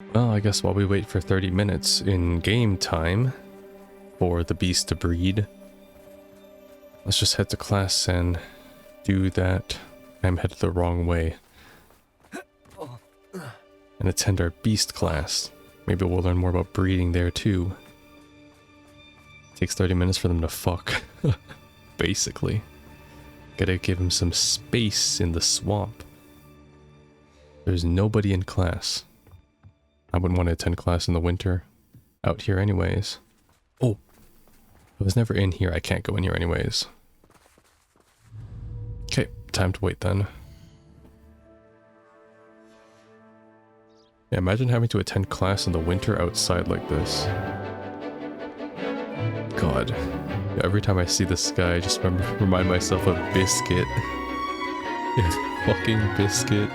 Well, I guess while we wait for 30 minutes in game time for the beast to breed, let's just head to class and do that. I'm headed the wrong way. And attend our beast class. Maybe we'll learn more about breeding there too. Takes 30 minutes for them to fuck. Basically. Gotta give him some space in the swamp. There's nobody in class. I wouldn't want to attend class in the winter. Out here anyways. Oh! I was never in here. I can't go in here anyways. Okay, time to wait then. Yeah, imagine having to attend class in the winter outside like this. God. Yeah, every time I see this guy, I just remind myself of Biscuit. Yeah, fucking Biscuit.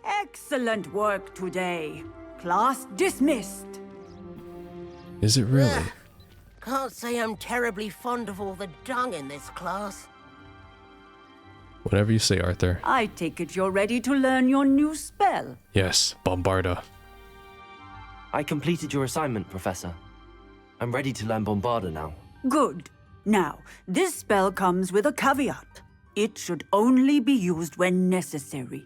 Excellent work today. Class dismissed. Is it really? Ugh. Can't say I'm terribly fond of all the dung in this class. Whatever you say, Arthur. I take it you're ready to learn your new spell. Yes, Bombarda. I completed your assignment, Professor. I'm ready to learn Bombarda now. Good. Now, this spell comes with a caveat. It should only be used when necessary.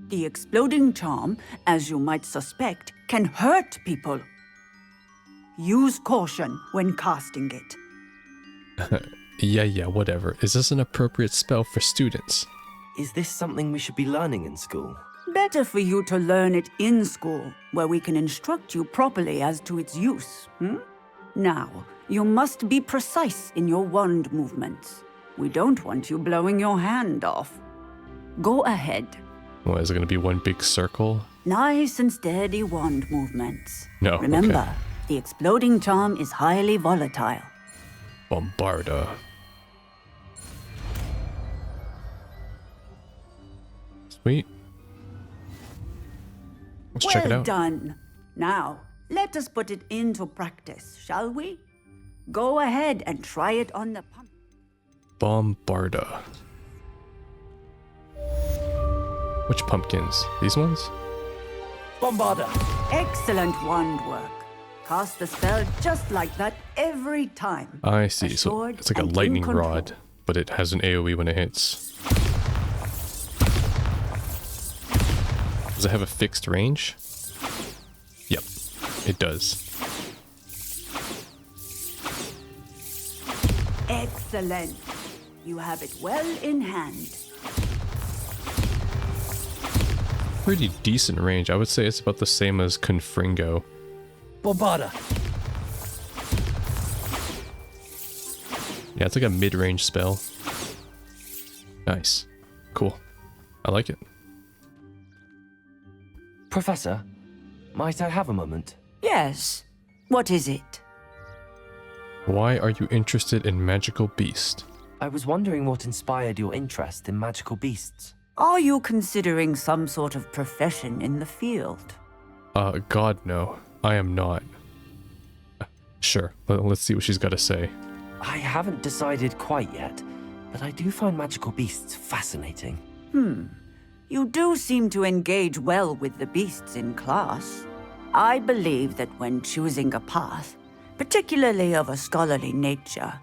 The exploding charm, as you might suspect, can hurt people. Use caution when casting it. Yeah, whatever. Is this an appropriate spell for students? Is this something we should be learning in school? Better for you to learn it in school, where we can instruct you properly as to its use. Now, you must be precise in your wand movements. We don't want you blowing your hand off. Go ahead. What, is it going to be one big circle? Nice and steady wand movements. No, Remember, okay. the exploding charm is highly volatile. Bombarda. Sweet. Let's check it out. Well done. Now, let us put it into practice, shall we? Go ahead and try it on the pump. Bombarda. Which pumpkins? These ones? Bombarda! Excellent wand work. Cast the spell just like that every time. I see. So Assured it's like a and in lightning control. rod, but it has an AoE when it hits. Does it have a fixed range? Yep, it does. Excellent. You have it well in hand. Pretty decent range. I would say it's about the same as Confringo. Bombarda! Yeah, it's like a mid-range spell. Nice. Cool. I like it. Professor, might I have a moment? Yes. What is it? Why are you interested in magical beast? I was wondering what inspired your interest in magical beasts. Are you considering some sort of profession in the field? God, no. I am not. Sure, let's see what she's got to say. I haven't decided quite yet, but I do find magical beasts fascinating. You do seem to engage well with the beasts in class. I believe that when choosing a path, particularly of a scholarly nature,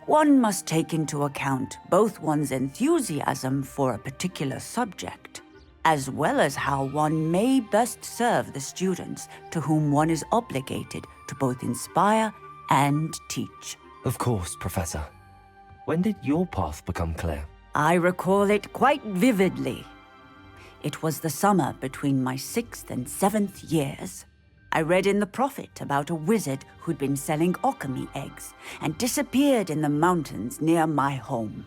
one must take into account both one's enthusiasm for a particular subject, as well as how one may best serve the students to whom one is obligated to both inspire and teach. Of course, Professor. When did your path become clear? I recall it quite vividly. It was the summer between my 6th and 7th years. I read in the Prophet about a wizard who'd been selling alchemy eggs and disappeared in the mountains near my home.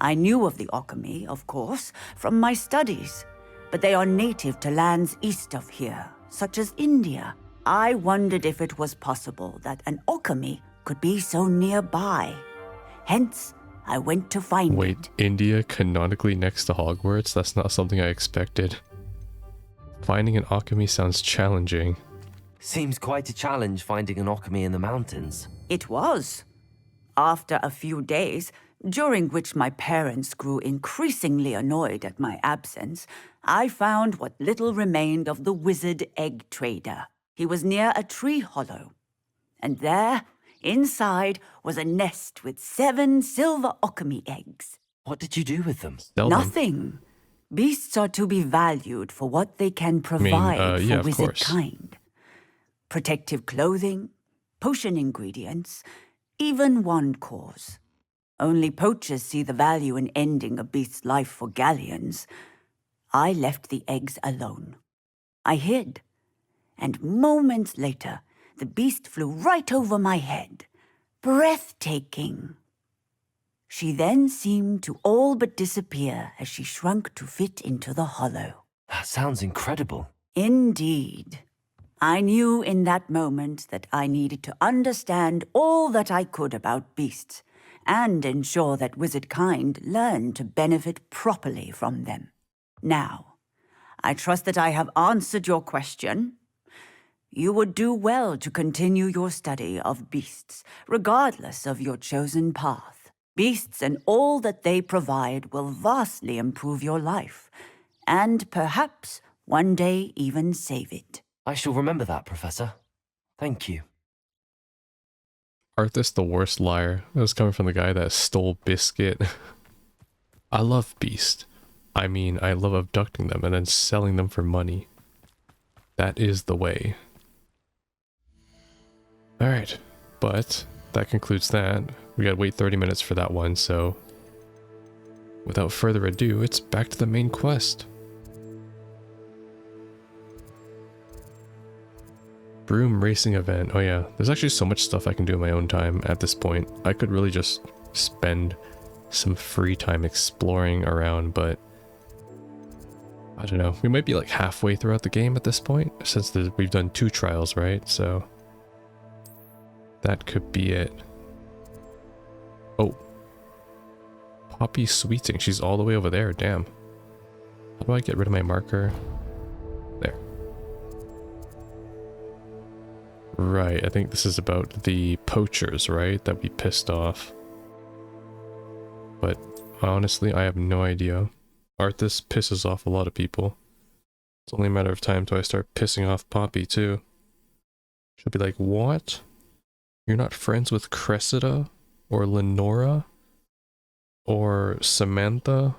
I knew of the alchemy, of course, from my studies, but they are native to lands east of here, such as India. I wondered if it was possible that an alchemy could be so nearby. Hence, I went to find Wait, it. India canonically next to Hogwarts? That's not something I expected. Finding an alchemy sounds challenging. Seems quite a challenge finding an alchemy in the mountains. It was. After a few days, during which my parents grew increasingly annoyed at my absence, I found what little remained of the wizard egg trader. He was near a tree hollow. And there, inside, was a nest with 7 silver okami eggs. What did you do with them? Sell them. Nothing. Beasts are to be valued for what they can provide yeah, for of wizard course. kind. Protective clothing, potion ingredients, even wand cores. Only poachers see the value in ending a beast's life for galleons. I left the eggs alone. I hid. And moments later, the beast flew right over my head. Breathtaking. She then seemed to all but disappear as she shrunk to fit into the hollow. That sounds incredible. Indeed. I knew in that moment that I needed to understand all that I could about beasts and ensure that wizard kind learned to benefit properly from them. Now, I trust that I have answered your question. You would do well to continue your study of beasts, regardless of your chosen path. Beasts and all that they provide will vastly improve your life, and perhaps one day even save it. I shall remember that, Professor. Thank you. Arthas the worst liar. That was coming from the guy that stole Biscuit. I love Beast. I mean, I love abducting them and then selling them for money. That is the way. Alright, but that concludes that. We gotta wait 30 minutes for that one, so without further ado, it's back to the main quest. Broom racing event. Oh yeah, there's actually so much stuff I can do in my own time at this point. I could really just spend some free time exploring around, but I don't know. We might be like halfway throughout the game at this point, since we've done 2 trials, right? So that could be it. Oh. Poppy Sweeting. She's all the way over there. Damn. How do I get rid of my marker? There. Right, I think this is about the poachers, right? That we pissed off. But honestly, I have no idea. Arthas pisses off a lot of people. It's only a matter of time till I start pissing off Poppy too. She'll be like, what? You're not friends with Cressida? Or Lenora? Or Samantha?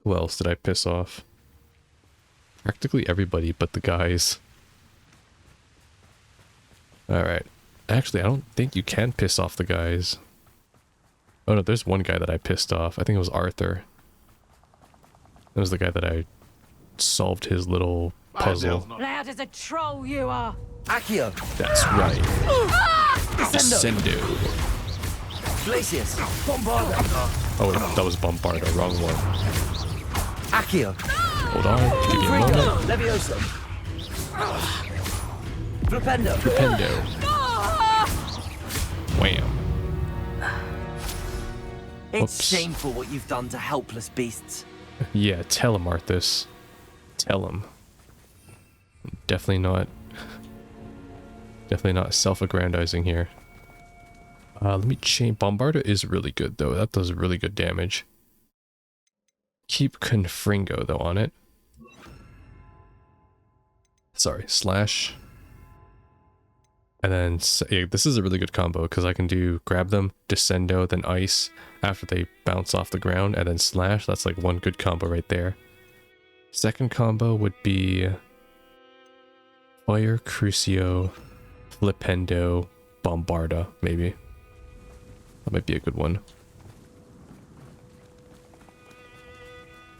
Who else did I piss off? Practically everybody but the guys. Alright. Actually, I don't think you can piss off the guys. Oh no, there's one guy that I pissed off. I think it was Arthur. That was the guy that I solved his little puzzle. Loud as a troll you are. Accio! That's right. Descendo. Glacius! Bombarda! Oh wait, that was Bombarda, wrong one. Accio! Hold on, give me a moment. Levioso! Flipendo! Flipendo. Wham. It's Whoops. shameful what you've done to helpless beasts. Yeah, tell him, Arthas. Tell him. Definitely not self-aggrandizing here. Let me change. Bombarda is really good though. That does really good damage. Keep Confringo though on it. Sorry, slash. And then yeah, this is a really good combo because I can do grab them, descendo, then ice after they bounce off the ground, and then slash. That's like one good combo right there. Second combo would be Fire, Crucio, Flipendo, Bombarda, maybe. That might be a good one.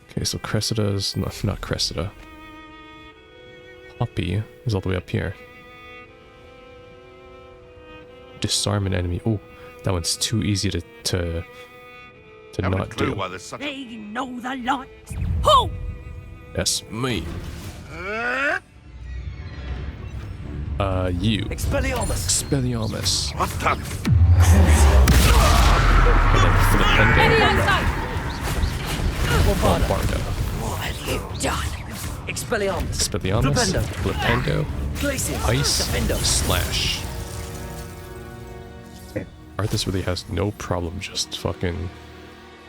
Okay, so Cressida's... not Cressida. Poppy is all the way up here. Disarm an enemy. Oh, that one's too easy to not do. They know the lights. Ho! That's me. You. Expelliarmus! Expelliarmus. What the? And then Flipendo. Bombarda. What have you done? Expelliarmus! Expelliarmus. Flipendo. Glacius! Ice. Defendo! Slash. Arthas really has no problem just fucking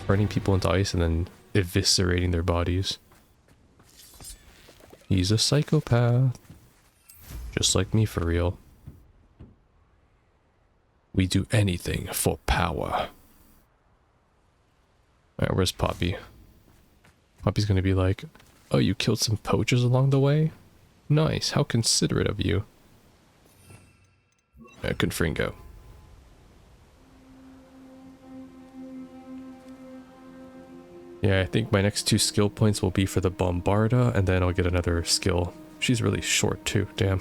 turning people into ice and then eviscerating their bodies. He's a psychopath. Just like me, for real. We do anything for power. Alright, where's Poppy? Poppy's gonna be like, oh, you killed some poachers along the way? Nice, how considerate of you. Confringo. Yeah, I think my next 2 skill points will be for the Bombarda, and then I'll get another skill. She's really short too, damn.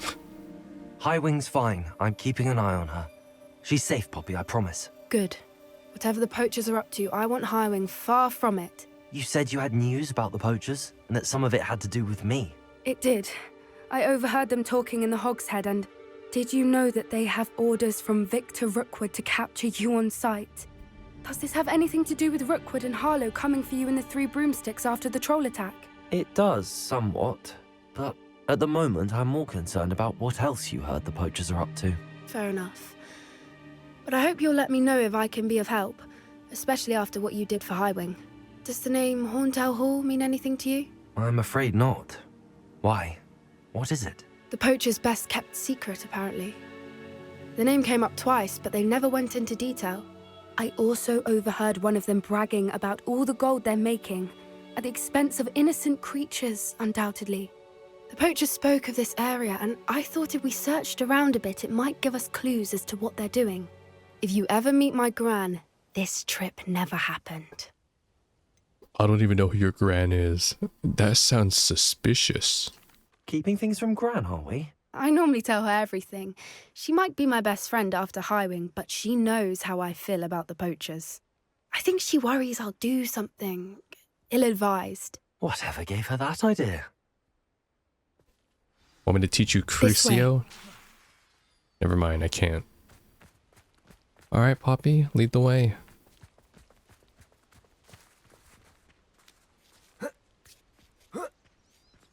Highwing's fine. I'm keeping an eye on her. She's safe, Poppy, I promise. Good. Whatever the poachers are up to, I want Highwing far from it. You said you had news about the poachers, and that some of it had to do with me. It did. I overheard them talking in the Hogshead, and did you know that they have orders from Victor Rookwood to capture you on sight? Does this have anything to do with Rookwood and Harlow coming for you in the 3 broomsticks after the troll attack? It does, somewhat. But at the moment, I'm more concerned about what else you heard the poachers are up to. Fair enough. But I hope you'll let me know if I can be of help, especially after what you did for Highwing. Does the name Horntail Hall mean anything to you? I'm afraid not. Why? What is it? The poachers' best kept secret, apparently. The name came up twice, but they never went into detail. I also overheard one of them bragging about all the gold they're making, at the expense of innocent creatures, undoubtedly. The poachers spoke of this area, and I thought if we searched around a bit, it might give us clues as to what they're doing. If you ever meet my gran, this trip never happened. I don't even know who your gran is. That sounds suspicious. Keeping things from Gran, are we? I normally tell her everything. She might be my best friend after Highwing, but she knows how I feel about the poachers. I think she worries I'll do something ill-advised. Whatever gave her that idea? Want me to teach you Crucio? Never mind, I can't. Alright, Poppy, lead the way.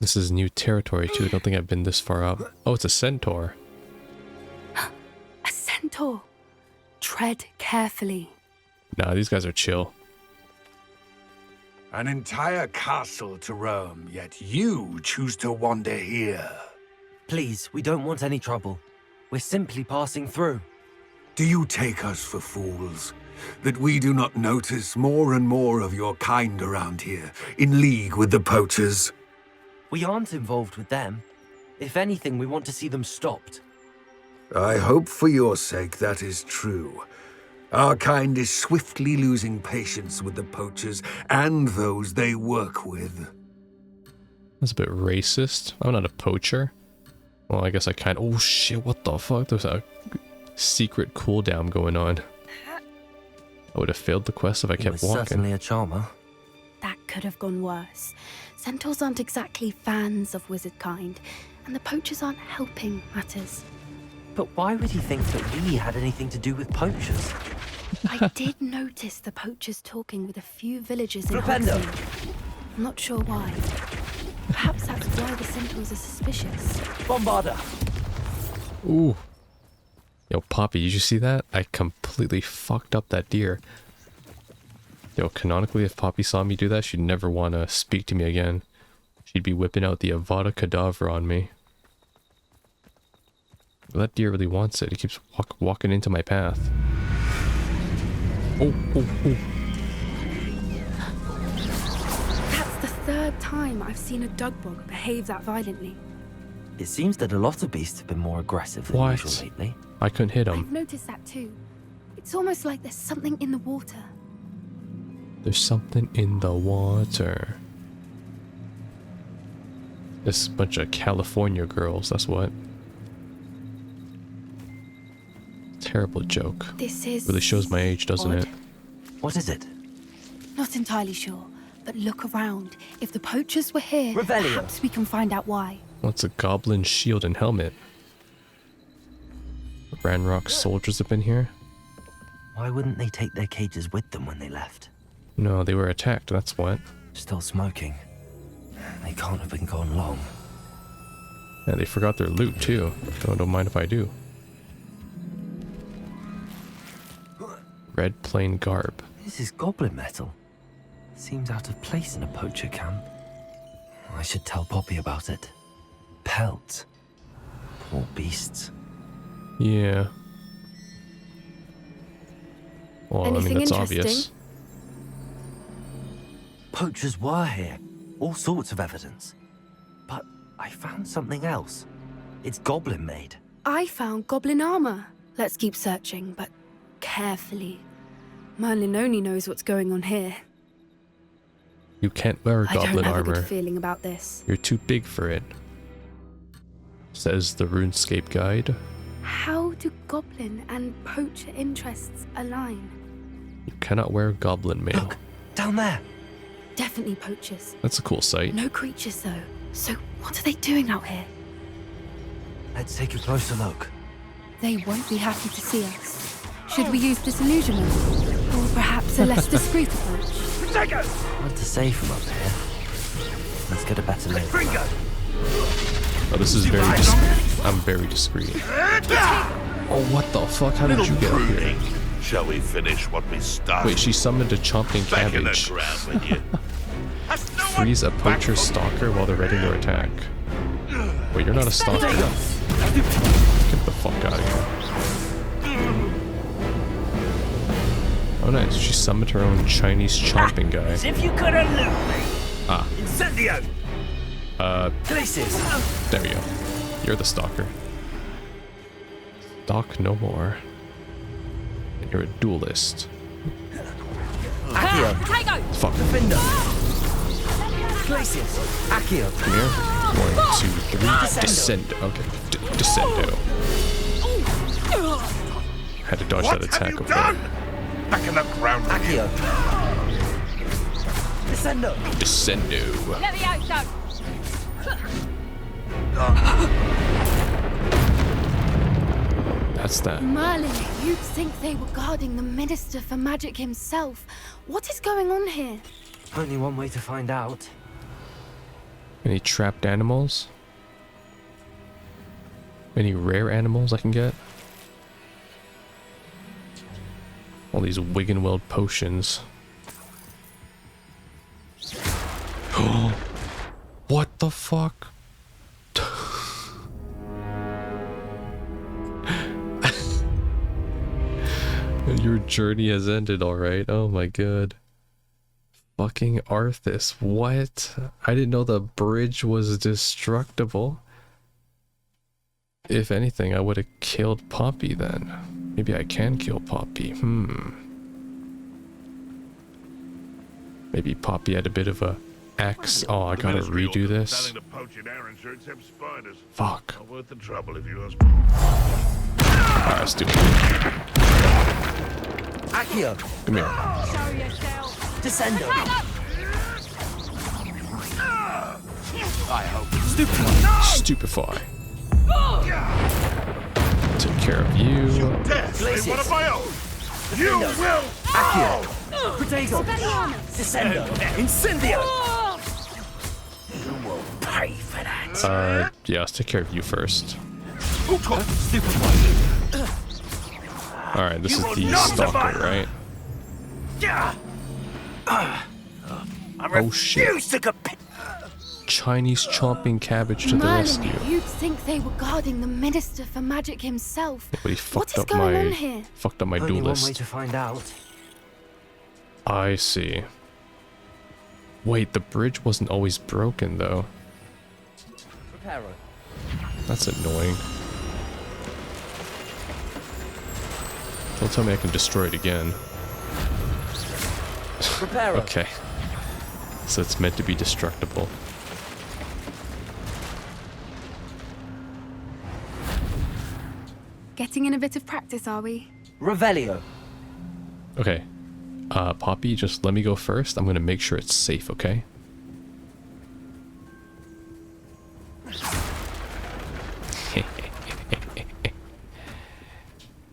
This is new territory too. I don't think I've been this far up. Oh, it's a centaur. A centaur. Tread carefully. Nah, these guys are chill. An entire castle to roam, yet you choose to wander here. Please, we don't want any trouble. We're simply passing through. Do you take us for fools? That we do not notice more and more of your kind around here, in league with the poachers? We aren't involved with them. If anything, we want to see them stopped. I hope for your sake that is true. Our kind is swiftly losing patience with the poachers and those they work with. That's a bit racist. I'm not a poacher. Well, I guess I kind of... Oh shit, what the fuck? There's a secret cooldown going on. I would have failed the quest if I kept walking. Certainly a charmer. That could have gone worse. Centaurs aren't exactly fans of wizard kind, and the poachers aren't helping matters. But why would he think that we had anything to do with poachers? I did notice the poachers talking with a few villagers in Flipendo! Hogsmeade. I'm not sure why. Perhaps that's why the centaurs are suspicious. Bombarda! Ooh. Yo, Poppy, did you see that? I completely fucked up that deer. Yo, canonically, if Poppy saw me do that, she'd never want to speak to me again. She'd be whipping out the Avada Kedavra on me. Well, that deer really wants it. He keeps walking into my path. Oh, oh, oh. That's the 3rd time I've seen a dugbog behave that violently. It seems that a lot of beasts have been more aggressive than What? usual lately. I couldn't hit him. I've noticed that too. It's almost like there's something in the water. There's something in the water. This bunch of California girls, that's what. Terrible joke. This is... Really shows my age, doesn't odd. it? What is it? Not entirely sure, but look around. If the poachers were here, Revelio. perhaps we can find out why. What's a goblin shield and helmet? Ranrock soldiers have been here? Why wouldn't they take their cages with them when they left? No, they were attacked, that's what. Still smoking. They can't have been gone long. Yeah, they forgot their loot too. So don't mind if I do. Red plain garb. This is goblin metal. Seems out of place in a poacher camp. I should tell Poppy about it. Pelts. Poor beasts. Yeah. Well, I Anything mean, that's interesting? obvious. Poachers were here. All sorts of evidence. But I found something else. It's goblin made. I found goblin armor. Let's keep searching, but carefully. Merlin only knows what's going on here. You can't wear I don't goblin have a armor. good feeling about this. You're too big for it. Says the RuneScape guide. How do goblin and poacher interests align? You cannot wear goblin mail. Look, down there. Definitely poachers. That's a cool sight. No creatures, though. So what are they doing out here? Let's take a closer look. They won't be happy to see us. Should we use disillusionment? Or perhaps a less discreet approach? Hard to say from up here. Let's get a better look. Oh, this is very discreet. I'm very discreet. Oh, what the fuck? How did you get up here? Shall we finish what we started? Wait, she summoned a chomping Back in the cabbage. ground with you. Freeze a poacher stalker while they're ready to attack. Wait, you're not a stalker. Get the fuck out of here. Oh nice, she summoned her own Chinese chomping guy. As if you could elude me. Ah. Incendio! Glaciers! There we go. You're the stalker. Stalk no more. And you're a duelist. Accio! Potato! Fuck. Defender! Glaciers! Accio! Come here. 1, 2, 3. Descendo. Okay. Descendo. Had to dodge What that have attack you over done? there. Back in the ground with you. Accio! Descendo! Descendo. Let me out, go! That's that. Merlin, you'd think they were guarding the Minister for Magic himself. What is going on here? Only one way to find out. Any trapped animals? Any rare animals I can get? All these Wiggenweld potions. What the fuck? Your journey has ended, alright. Oh my god. Fucking Arthas. What? I didn't know the bridge was destructible. If anything, I would have killed Poppy then. Maybe I can kill Poppy. Maybe Poppy had a bit of a axe. Oh, I gotta redo this. Fuck. Not worth the trouble if you ask. Alright, let's do it. Accio! Come here. Show yourself! Descendo! Stupefy. Take care of you. Death! One of my own! You will! Accio! Potato! Descendo! Incendio! You will pay for that. Yeah, let's take care of you first. Stupefy! Alright, this is will the not stalker, survive. right? I Oh, shit. refuse to compete. Chinese chomping cabbage to the Merlin, rescue. you'd think they were guarding the Minister for Magic himself. But he What fucked is up going on my here? fucked up my Only one way duelist. to find out. I see. Wait, the bridge wasn't always broken though. Reparo. That's annoying. Don't tell me I can destroy it again. Reparo. Okay. So it's meant to be destructible. Getting in a bit of practice, are we? Revelio. Okay. Poppy, just let me go first. I'm gonna make sure it's safe, okay?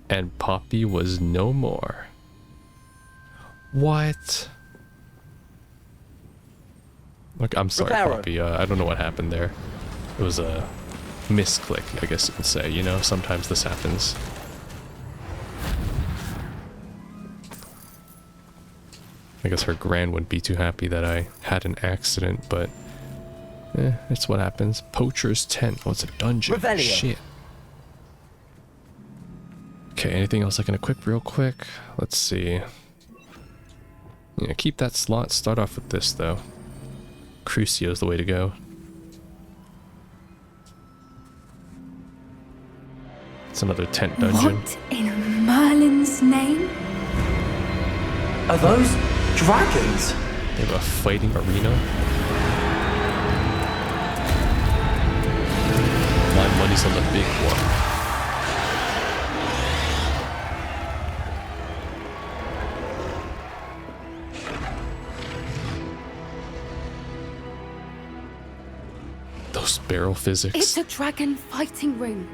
And Poppy was no more. What? Look, I'm sorry, Reparo. Poppy. I don't know what happened there. It was a misclick, I guess you could say. You know, sometimes this happens. I guess her gran wouldn't be too happy that I had an accident, but it's what happens. Poacher's tent. Oh, it's a dungeon. Revelio. Shit. Okay, anything else I can equip real quick? Let's see. Yeah, keep that slot. Start off with this, though. Crucio's the way to go. It's another tent dungeon. What in Merlin's name? Are those dragons? They have a fighting arena. My money's on the big one. Those barrel physics. It's a dragon fighting ring.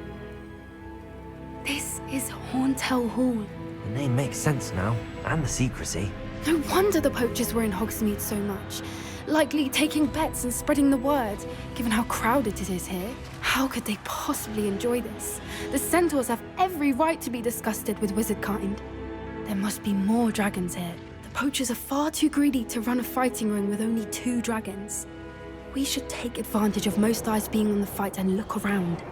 This is Hauntel Hall. The name makes sense now, and the secrecy. No wonder the poachers were in Hogsmeade so much. Likely taking bets and spreading the word, given how crowded it is here. How could they possibly enjoy this? The centaurs have every right to be disgusted with wizard kind. There must be more dragons here. The poachers are far too greedy to run a fighting ring with only 2 dragons. We should take advantage of most eyes being on the fight and look around.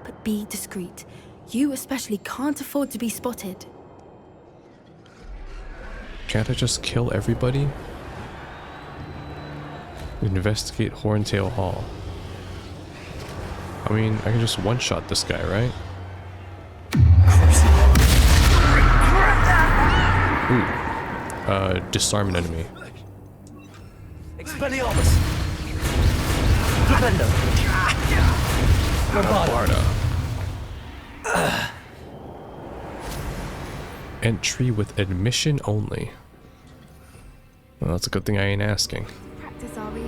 But be discreet. You especially can't afford to be spotted. Can't I just kill everybody? Investigate Horntail Hall. I mean, I can just one-shot this guy, right? Ooh. Disarm an enemy. Expelliarmus! Defender! Barda. Entry with admission only. Well, that's a good thing I ain't asking. Practice, are we?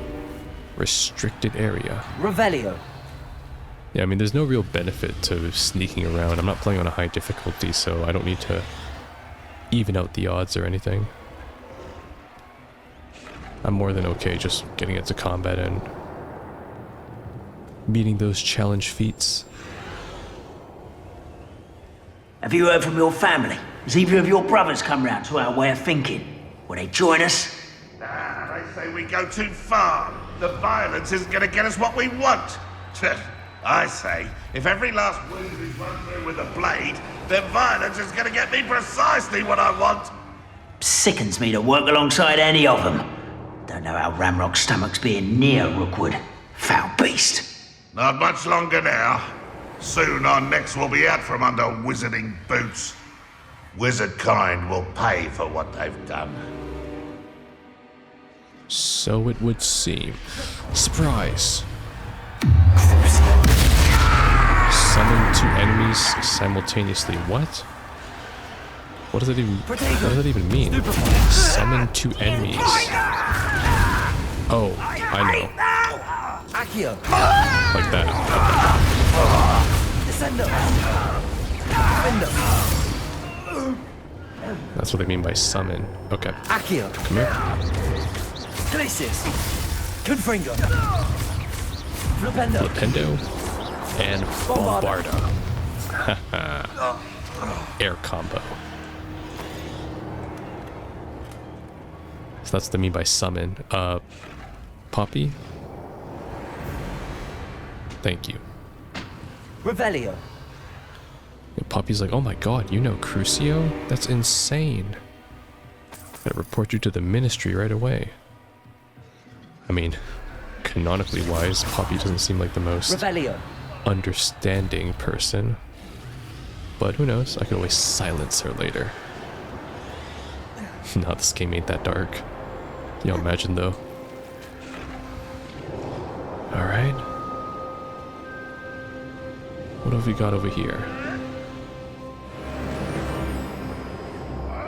Restricted area. Revelio. Yeah, I mean, there's no real benefit to sneaking around. I'm not playing on a high difficulty, so I don't need to even out the odds or anything. I'm more than okay just getting into combat and meeting those challenge feats. Have you heard from your family? Has either of your brothers come round to our way of thinking? Will they join us? Nah, they say we go too far. The violence isn't going to get us what we want. I say, if every last wound is run through with a blade, then violence is going to get me precisely what I want. Sickens me to work alongside any of them. Don't know how Ramrock's stomach's being near Rookwood. Foul beast. Not much longer now. Soon our necks will be out from under wizarding boots. Wizard kind will pay for what they've done. So it would seem. Surprise! Summon 2 enemies simultaneously. What? What does that even mean? Summon 2 enemies. Oh, I know. Accio. Like that. Descendo. That's what they mean by summon. Okay. Accio. Come here. Glacius. Confringo. Flipendo. Flipendo. And Bombarda. Air combo. So that's what they mean by summon. Poppy? Thank you. Revelio. And Poppy's like, oh my god, you know Crucio? That's insane. Gotta report you to the ministry right away. I mean, canonically wise, Poppy doesn't seem like the most Revelio. understanding person. But who knows, I could always silence her later. No, this game ain't that dark. You know, imagine though. Alright. What have we got over here?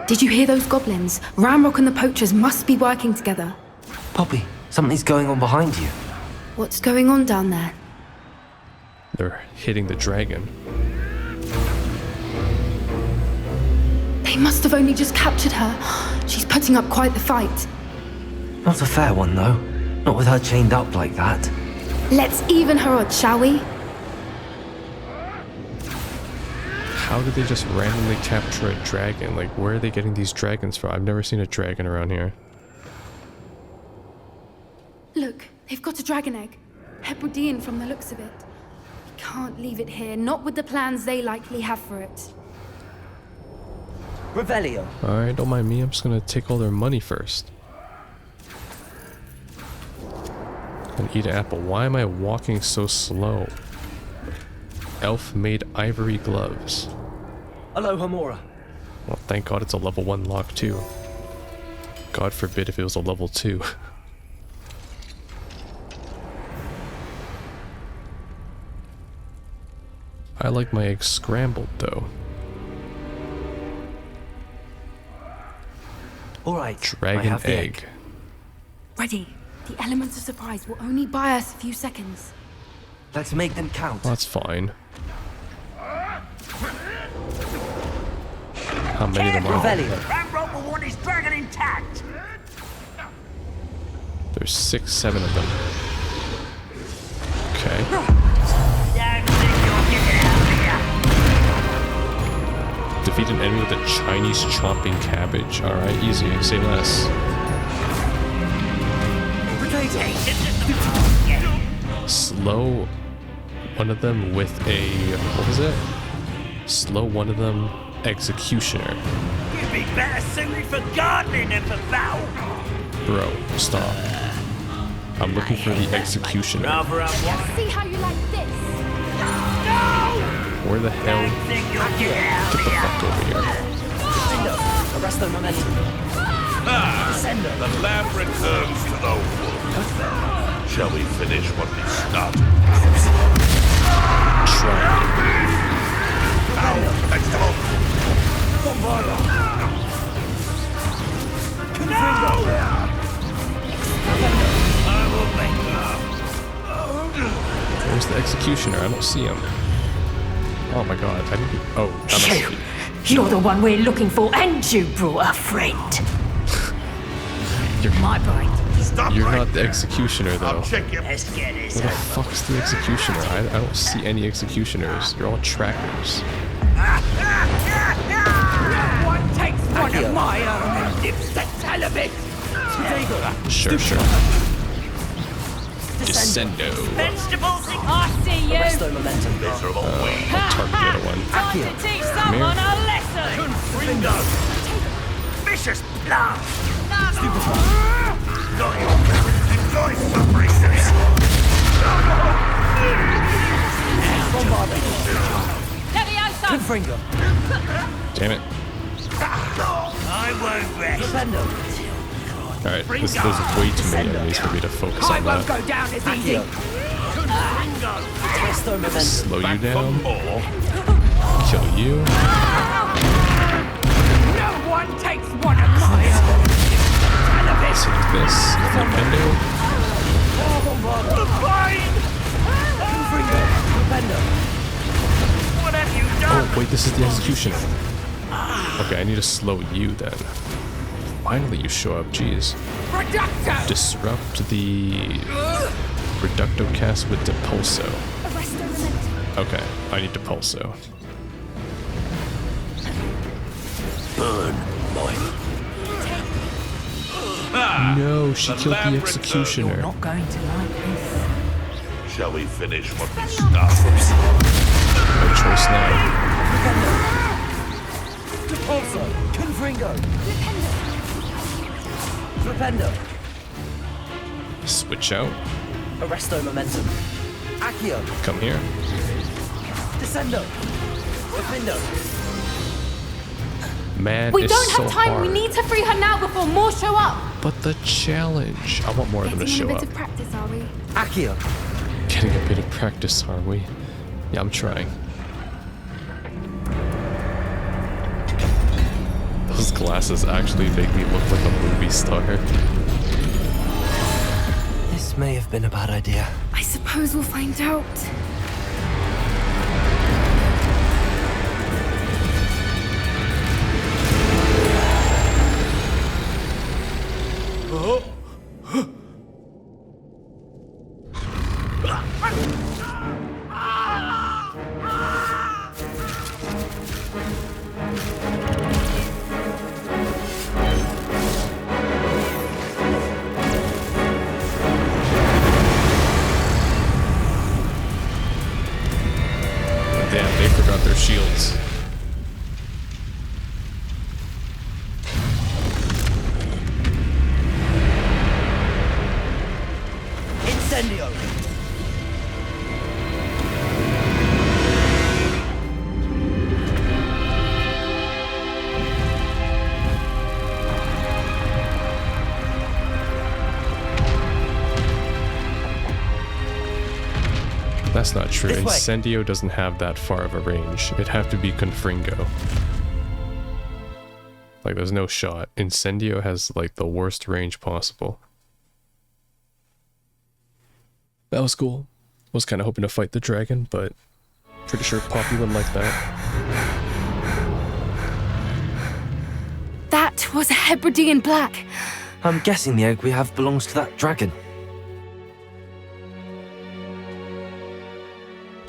Did you hear those goblins? Ramrock and the poachers must be working together. Poppy, something's going on behind you. What's going on down there? They're hitting the dragon. They must have only just captured her. She's putting up quite the fight. Not a fair one, though. Not with her chained up like that. Let's even her odds, shall we? How did they just randomly capture a dragon? Like, where are they getting these dragons from? I've never seen a dragon around here. Look, they've got a dragon egg. Hebridean from the looks of it. We can't leave it here, not with the plans they likely have for it. Revelio. Alright, don't mind me. I'm just gonna take all their money first. And eat an apple. Why am I walking so slow? Elf made ivory gloves. Aloha Mora. Well, thank God it's a level 1 lock too. God forbid if it was a level 2. I like my eggs scrambled though. Alright, Dragon egg. Ready. The elements of surprise will only buy us a few seconds. Let's make them count. That's fine. How many of them are there? Revelio. Ramrock will want his dragon intact. There's 6, 7 of them. Okay. Don't think you'll get it out of here. Defeat an enemy with a Chinese chomping cabbage. Alright, easy. Say less. Slow one of them with a... what was it? Slow one of them executioner. You'd be better suited for gardening than for battle. Bro, stop. I'm looking for the executioner. Rather have one. See how you like this? Where the hell? Don't think you'll get it out Get of the here. fuck over here. Descendo. Arresto momentum. Descendo. The lamb returns to the wood. Shall we finish what we started? Try. Ow! Thanks to all. I will make Where's the executioner? I don't see him. Oh my god, I didn't... oh, that must be... You're the one we're looking for, and you brought a friend. You're, My brain. Stop you're right not the there. executioner though. I'll check your... Let's get this Where the over. fuck's the executioner? I don't see any executioners. You're all trackers. One takes one of my own and dips the tail of it. Sure. Descendo. Vegetables in I see you. Arresto momentum. Miserable weed. Target the other one. Time to teach someone a lesson. Confringo. Vicious plum. Not your enjoy suffering. Leviosa. Confringo. Damn it. I won't rest. Descendo. Alright, there's way too many enemies for me to focus I on won't that. go down as easy. Accio. Arresto momentum. Slow you Back for down. more. Kill you. No one takes one of my own. Tail of it. Take this. Nintendo. The vine! Defendo. What have you done? Oh, wait, this is the executioner. Okay, I need to slow you then. Finally you show up, jeez. Reducto. Disrupt the Reducto cast with Depulso. Arresto momentum. Okay, I need Depulso. Burn, boy. No, she killed the executioner. Not going to like this. Shall we finish what we started? No choice now. Depulso. Confringo. Defendo. Switch out. Arresto momentum. Accio. Come here. Descendo. Defendo. Man, We it's don't so have time. hard. We need to free her now before more show up. But the challenge. I want more of them to Getting show a bit up. of practice, are we? Accio. Getting a bit of practice, are we? Yeah, I'm trying. Those glasses actually make me look like a movie star. This may have been a bad idea. I suppose we'll find out. That's not true. This way. Incendio doesn't have that far of a range. It'd have to be Confringo. Like, there's no shot. Incendio has, like, the worst range possible. That was cool. Was kind of hoping to fight the dragon, but pretty sure Poppy wouldn't like that. That was a Hebridean black. I'm guessing the egg we have belongs to that dragon.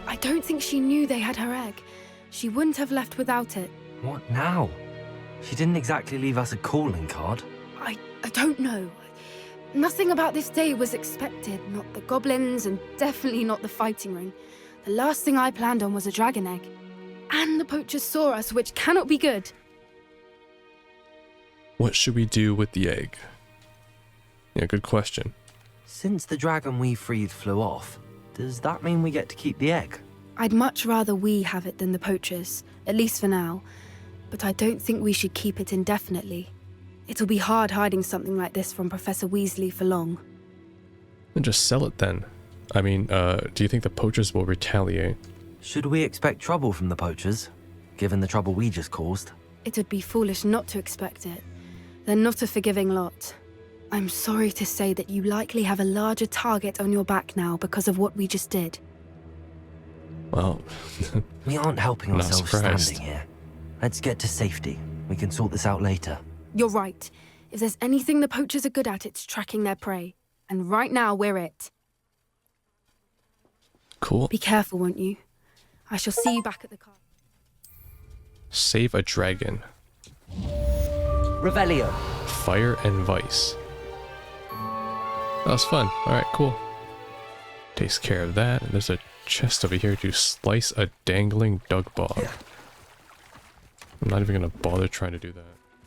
I don't think she knew they had her egg. She wouldn't have left without it. What now? She didn't exactly leave us a calling card. I don't know. Nothing about this day was expected. Not the goblins, and definitely not the fighting ring. The last thing I planned on was a dragon egg. And the poachers saw us, which cannot be good. What should we do with the egg? Yeah, good question. Since the dragon we freed flew off, does that mean we get to keep the egg? I'd much rather we have it than the poachers, at least for now. But I don't think we should keep it indefinitely. It'll be hard hiding something like this from Professor Weasley for long. Then just sell it then. I mean, do you think the poachers will retaliate? Should we expect trouble from the poachers, given the trouble we just caused? It would be foolish not to expect it. They're not a forgiving lot. I'm sorry to say that you likely have a larger target on your back now because of what we just did. Well, we aren't helping not ourselves surprised. standing here. Let's get to safety. We can sort this out later. You're right. If there's anything the poachers are good at, it's tracking their prey. And right now, we're it. Cool. Be careful, won't you? I shall see you back at the car. Save a dragon. Revelio. Fire and Vice. That was fun. Alright, cool. Takes care of that. There's a chest over here to slice a dangling dug bog. I'm not even gonna bother trying to do that.